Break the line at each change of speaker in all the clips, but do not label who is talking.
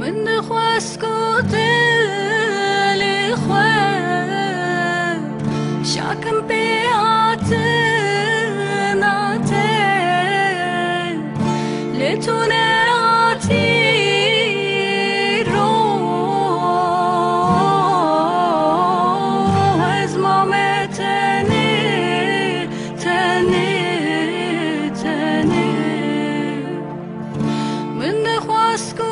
من خواسكوت الإخوة شاكم بيعتن عتن لتنعتي روح أزمع متني تني تني من خواسكوت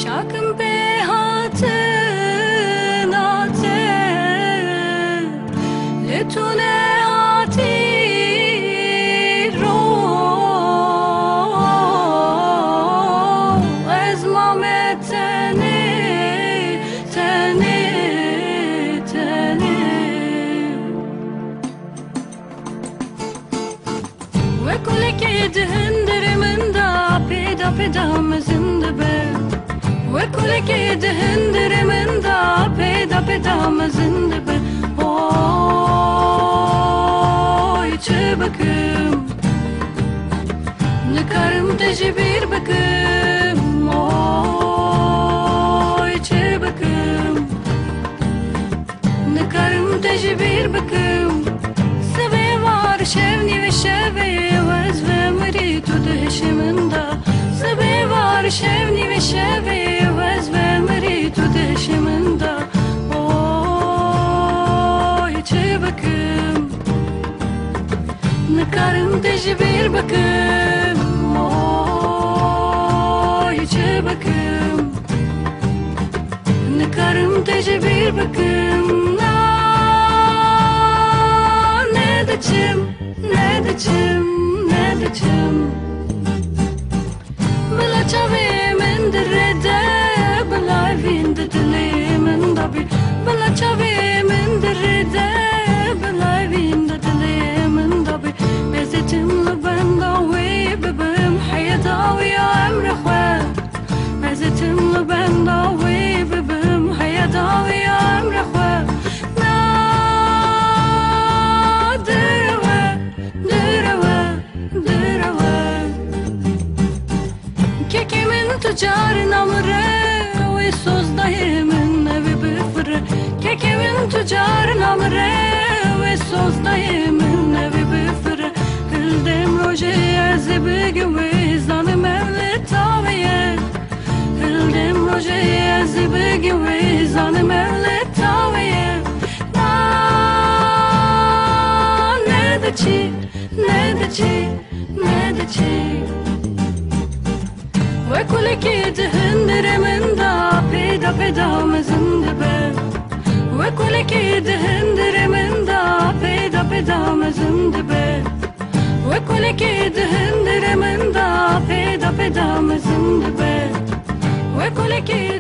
شاكم بهاتن عتن لتنعتي روح أزمع متني تني تني وكل كيد هندر من دا بيدا بيدا مزندبه وكل كيد هندر من دا بيدا بيدا مزندبه اوي çabakım نكرم تجبير بكم اوي çabakım نكرم تجبير بكم سبي var şevni ve şevi vez ve meritu dehşiminde سبي var şevni ve şevi vez ve meritu dehşiminde oy çabakım نكرم تجبير بكم oy çabakım نكرم تجبير بكم nedicim بلا çavi من درده بلا vinde dilemin dabi بلا çavi من درده بلا vinde dilemin dabi bezetim ben davi bebem hayatawi amr khwat bezetim ben davi bebem hayatawi amr khwat تجار نمره ويسوس دايمن نبي بفره كيكي من تجار نمره ويسوس دايمن نبي بفره هلدم روجي عزبي قوي زانم مولد طاوية هلدم روجي عزبي قوي زانم مولد طاوية ندچي ندچي ندچي وكل كيد هندر من دا بيدا بيدا مزندبه وكل كيد هندر من دا بيدا بيدا مزندبه وكل كيد هندر من دا بيدا بيدا مزندبه وكل كيد